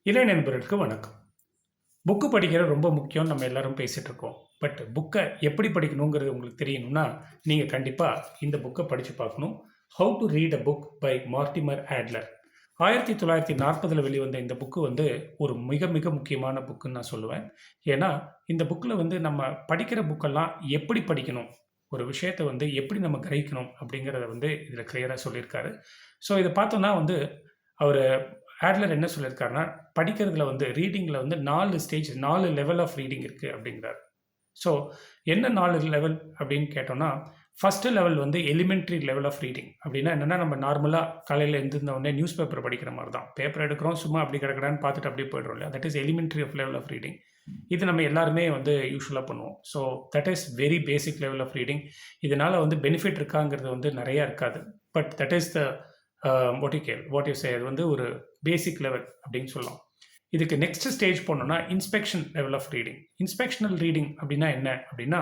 இளைய நண்பர்களுக்கு வணக்கம். புக்கு படிக்கிறது ரொம்ப முக்கியம்னு நம்ம எல்லாரும் பேசிட்டு இருக்கோம். பட் புக்க எப்படி படிக்கணுங்கிறது உங்களுக்கு தெரியணும்னா, நீங்க கண்டிப்பா இந்த புக்க படிச்சு பார்க்கணும். "How to read a book" by Mortimer Adler. 1940ல வெளிவந்த இந்த புக்கு வந்து ஒரு மிக மிக முக்கியமான புக்குன்னு நான் சொல்லுவேன். ஏன்னா, இந்த புக்ல வந்து நம்ம படிக்கிற புக்கெல்லாம் எப்படி படிக்கணும்? ஒரு விஷயத்த வந்து எப்படி நம்ம கிரகிக்கணும்? அப்படிங்கிறத வந்து இதில கிளியரா சொல்லியிருக்காரு. ஸோ இத பார்த்தோம்னா வந்து அவரு ஆட்லர் என்ன சொல்லியிருக்காருன்னா, படிக்கிறதுல வந்து ரீடிங்ல வந்து 4 ஸ்டேஜ் 4 லெவல் ஆஃப் ரீடிங் இருக்கு அப்படிங்கிறாரு. ஸோ என்ன 4 லெவல் அப்படின்னு கேட்டோம்னா, ஃபர்ஸ்ட்டு லெவல் வந்து எலிமென்டரி லெவல் ஆஃப் ரீடிங். அப்படின்னா என்னன்னா, நம்ம நார்மலா காலையில எந்திருந்த உடனே நியூஸ் பேப்பர் படிக்கிற மாரி தான். பேப்பர் எடுக்கிறோம், சும்மா அப்படி கடகடன்னு பார்த்துட்டு அப்படியே போயிடுறோம் இல்லையா? That is elementary of level of reading. இது நம்ம எல்லாருமே வந்து யூசுவலா பண்ணுவோம். So that is very basic level of reading. இதனால வந்து பெனிஃபிட் இருக்காங்கிறது வந்து நெறையா இருக்காது. But that is the what you say அது வந்து ஒரு பேசிக் லெவல் அப்படின்னு சொல்லலாம். இதுக்கு நெக்ஸ்ட் ஸ்டேஜ் போனோம்னா, inspection level of reading. Inspectional reading அப்படின்னா என்ன? அப்படின்னா,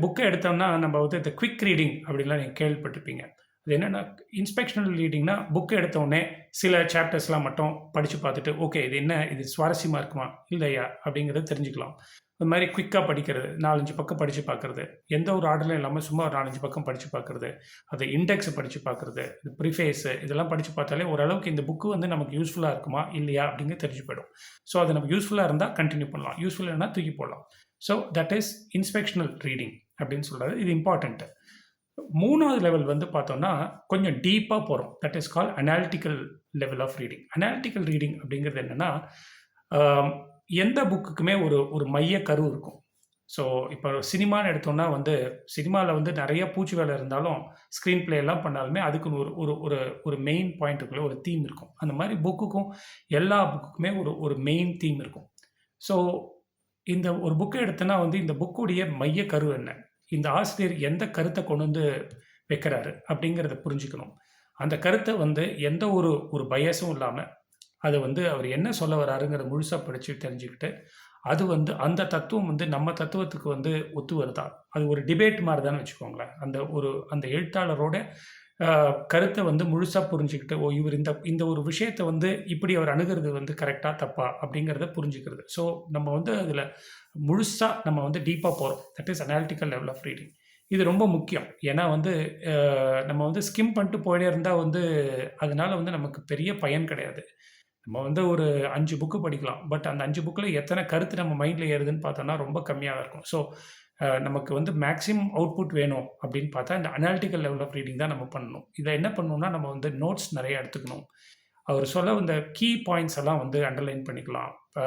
புக்க எடுத்தோம்னா நம்ம வந்து இந்த குயிக் ரீடிங் அப்படின்லாம் நீங்க கேள்விப்பட்டிருப்பீங்க. அது என்னன்னா, இன்ஸ்பெக்ஷனல் ரீடிங்னா புக் எடுத்த உடனே சில சாப்டர்ஸ்லாம் மட்டும் படிச்சு பார்த்துட்டு, ஓகே இது என்ன? இது சுவாரஸ்யமா இருக்குமா? இல்லையா? அப்படிங்கிறத தெரிஞ்சுக்கலாம். அது மாரி குயிக்கா படிக்கிறது. 4, 5 பக்கம் படிச்சு பார்க்கறது. எந்த ஒரு ஆர்டர்லயும் இல்லாம சும்மா ஒரு 4, 5 பக்கம் படிச்சு பார்க்கறது. அது இண்டெக்ஸ படிச்சு பார்க்கறது. ப்ரிஃபேஸ் இதெல்லாம் படிச்சு பார்த்தாலே ஓரளவுக்கு இந்த புக் வந்து நமக்கு யூஸ்ஃபுல்லா இருக்குமா? இல்லையா? அப்படிங்கிறது தெரிஞ்சு போயிடும். ஸோ அது நமக்கு யூஸ்ஃபுல்லா இருந்தா கன்டின்யூ பண்ணலாம். யூஸ்ஃபுல் இல்லன்னா தூக்கி போடலாம். ஸோ தட் இஸ் இன்ஸ்பெக்ஷனல் ரீடிங் அப்படின்னு சொல்றது. இது இம்பார்ட்டன்ட். 3வது லெவல் வந்து பார்த்தோம்னா, கொஞ்சம் டீப்பா போறோம். That is called analytical level of reading. Analytical reading அப்படிங்கிறது என்னன்னா, அ எந்த புக்குக்குமே ஒரு ஒரு மைய கரு இருக்கும். ஸோ, இப்போ சினிமான்னு எடுத்தோம்னா வந்து, சினிமால வந்து நெறைய பூச்சு வேலை இருந்தாலும், ஸ்க்ரீன் பிளே எல்லாம் பண்ணாலுமே, அதுக்குன்னு ஒரு ஒரு ஒரு ஒரு மெயின் பாயிண்ட் இருக்குல்ல, ஒரு தீம் இருக்கும். அந்த மாரி புக்குக்கும் எல்லா புக்குக்குமே ஒரு ஒரு மெயின் தீம் இருக்கும். ஸோ, இந்த ஒரு புக்க எடுத்தோன்னா வந்து, இந்த புக்குடைய மைய கரு என்ன? இந்த ஆசிரியர் எந்த கருத்த கொண்டு வந்து வைக்கிறாரு? அப்படிங்கிறத புரிஞ்சுக்கணும். அந்த கருத்த வந்து எந்த ஒரு ஒரு பயாஸும் இல்லாம, அத வந்து அவர் என்ன சொல்ல வராருங்கிறத முழுசா படிச்சு தெரிஞ்சுக்கிட்டு, அது வந்து அந்த தத்துவம் வந்து நம்ம தத்துவத்துக்கு வந்து ஒத்து வருதா? அது ஒரு டிபேட் மாரி தான்னு வச்சுக்கோங்களேன். அந்த எழுத்தாளரோட அ கருத்த வந்து முழுசா புரிஞ்சுக்கிட்டு, ஓ! இவர் இந்த இந்த ஒரு விஷயத்த வந்து இப்படி அவர் அணுகுறது வந்து கரெக்ட்டா? தப்பா? அப்படிங்கிறத புரிஞ்சுக்கிறது. ஸோ, நம்ம வந்து அதில முழுசா நம்ம வந்து டீப்பா போறோம். That is analytical level of reading. இது ரொம்ப முக்கியம். ஏன்னா வந்து அ நம்ம வந்து ஸ்கிம் பண்ணிட்டு போயிட்டே இருந்தா வந்து, அதனால வந்து நமக்கு பெரிய பயன் கிடையாது. நம்ம வந்து ஒரு 5 புக்கு படிக்கலாம். பட் அந்த 5 புக்ல எத்தன கருத்து நம்ம மைண்ட்ல ஏறுதுன்னு பார்த்தோம்னா, ரொம்ப கம்மியா தான் இருக்கும். ஸோ, நமக்கு வந்து மேக்ஸிமம் அவுட்புட் வேணும் அப்படின்னு பார்த்தா, இந்த அனாலிட்டிக்கல் லெவல் ஆஃப் ரீடிங் தான் நம்ம பண்ணணும். இத என்ன பண்ணணும்னா, நம்ம வந்து நோட்ஸ் நெறைய எடுத்துக்கணும். அவர் சொல்ல வந்த கீ பாயிண்ட்ஸ் எல்லாம் வந்து அண்டர்லைன் பண்ணிக்கலாம். அ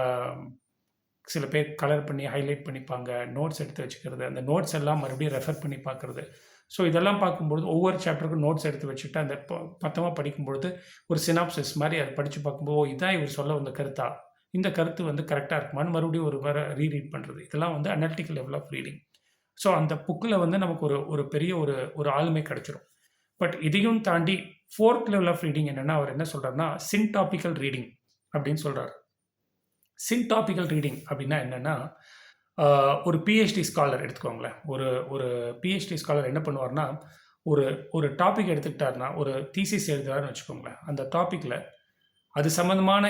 சில பேர் கலர் பண்ணி ஹைலைட் பண்ணிப்பாங்க. நோட்ஸ் எடுத்து வச்சுக்கிறது. அந்த நோட்ஸ் எல்லாம் மறுபடியும் ரெஃபர் பண்ணி பார்க்குறது. ஸோ இதெல்லாம் பார்க்கும்பொழுது ஒவ்வொரு சாப்டருக்கும் நோட்ஸ் எடுத்து வச்சுட்டு, அந்த மொத்தமா படிக்கும்பொழுது ஒரு சினாப்சிஸ் மாரி அத படிச்சு பார்க்கும்போது, ஓ! இதான் இவர் சொல்ல வந்த கருத்தா? இந்த கருத்து வந்து கரெக்ட்டா இருக்குமான்னு மறுபடியும் ஒரு முறை ரீட் பண்றது. இதெல்லாம் வந்து analytical level of reading. So அந்த புக்ல வந்து நமக்கு ஒரு ஒரு பெரிய ஒரு ஒரு ஆளுமை கிடைச்சிரும். பட் இதையும் தாண்டி 4த் லெவல் ஆஃப் ரீடிங் என்னன்னா, அவர் என்ன சொல்றாருன்னா, சின்டாபிக்கல் ரீடிங் அப்படின்னு சொல்றாரு. சின்டாபிக்கல் ரீடிங் அப்படின்னா என்னன்னா, அ ஒரு பிஹெச்டி ஸ்காலர் எடுத்துக்கோங்களேன். ஒரு ஒரு பிஹெச்டி ஸ்காலர் என்ன பண்ணுவார்ன்னா, ஒரு ஒரு டாபிக் எடுத்துக்கிட்டாருன்னா, ஒரு தீசிஸ் எழுதுறாருன்னு வச்சுக்கோங்களேன். அந்த டாபிக்ல அது சம்மந்தமான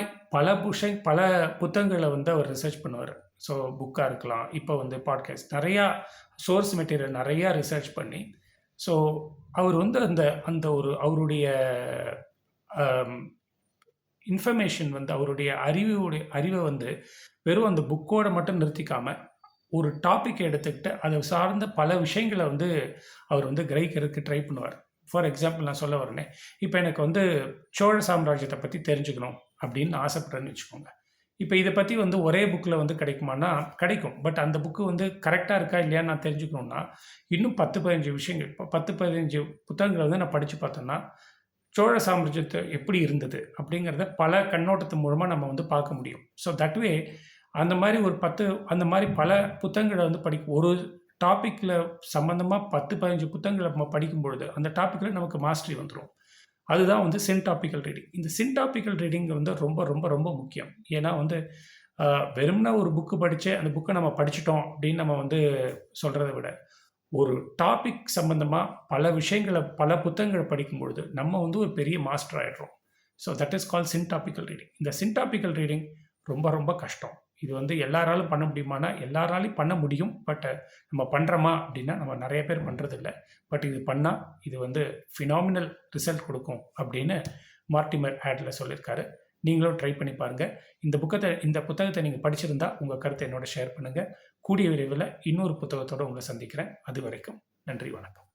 பல புத்தகங்கள வந்து அவர் ரிசர்ச் பண்ணுவாரு. ஸோ புக்கா இருக்கலாம். இப்ப வந்து பாட்காஸ்ட் நெறையா சோர்ஸ் மெட்டீரியல் நெறையா ரிசர்ச் பண்ணி, ஸோ அவர் வந்து அந்த அந்த ஒரு அவருடைய அம் இன்ஃபர்மேஷன் வந்து அவருடைய அறிவ வந்து வெறும் அந்த புக்கோட மட்டும் நிறுத்திக்காம, ஒரு டாபிக் எடுத்துக்கிட்டு, அத சார்ந்த பல விஷயங்கள வந்து அவர் வந்து கிரகிக்கிறதுக்கு ட்ரை பண்ணுவார். ஃபார் எக்ஸாம்பிள் நான் சொல்ல வரேனே, இப்ப எனக்கு வந்து சோழ சாம்ராஜ்யத்த பத்தி தெரிஞ்சுக்கணும் அப்படின்னு நான் ஆசைப்படுறேன்னு வச்சுக்கோங்க. இப்ப இத பத்தி வந்து ஒரே புக்ல வந்து கிடைக்குமான்னா, கிடைக்கும். பட் அந்த புக் வந்து கரெக்ட்டா இருக்கா இல்லையான்னு நான் தெரிஞ்சுக்கணும்னா, இன்னும் 10, 15 விஷயங்கள் 10, 15 புத்தகங்கள வந்து நான் படிச்சு பார்த்தேன்னா, சோழ சாம்ராஜ்யத்த எப்படி இருந்தது? அப்படிங்கிறத பல கண்ணோட்டத்து மூலமா நம்ம வந்து பார்க்க முடியும். ஸோ தட் வே அந்த மாரி ஒரு 10 அந்த மாரி பல புத்தகங்கள வந்து ஒரு டாபிக்ல சம்மந்தமா 10, 15 புத்தகங்கள நம்ம படிக்கும்பொழுது, அந்த டாபிக்ல நமக்கு மாஸ்டரி வந்துரும். அதுதான் வந்து சின்டாபிக்கல் ரீடிங். இந்த சின்டாபிக்கல் ரீடிங் வந்து ரொம்ப, ரொம்ப, ரொம்ப முக்கியம். ஏன்னா வந்து அ வெறுமனே ஒரு புக் படிச்சு, அந்த புக்க நம்ம படிச்சுட்டோம் அப்படின்னு நம்ம வந்து சொல்றத விட, ஒரு டாபிக் சம்பந்தமா பல விஷயங்கள, பல புத்தகங்கள படிக்கும்பொழுது, நம்ம வந்து ஒரு பெரிய மாஸ்டர் ஆயிடுறோம். So that is call syntopical reading. இந்த சின்டாபிக்கல் ரீடிங் ரொம்ப ரொம்ப கஷ்டம். இது வந்து எல்லாராலும் பண்ண முடியுமானா எல்லாராலையும் பண்ண முடியும். பட் நம்ம பண்ணுறோமா அப்படின்னா நம்ம நிறைய பேர் பண்ணுறதில்ல. பட் இது பண்ணால் இது வந்து ஃபினாமினல் ரிசல்ட் கொடுக்கும் அப்படின்னு மார்ட்டிமர் ஆடில் சொல்லியிருக்காரு. நீங்களும் ட்ரை பண்ணி பாருங்கள். இந்த புத்தகத்தை நீங்கள் படிச்சிருந்தா உங்கள் கருத்தை என்னோட ஷேர் பண்ணுங்கள். கூடிய விரைவில் இன்னொரு புத்தகத்தோடு உங்களை சந்திக்கிறேன். அது வரைக்கும் நன்றி, வணக்கம்.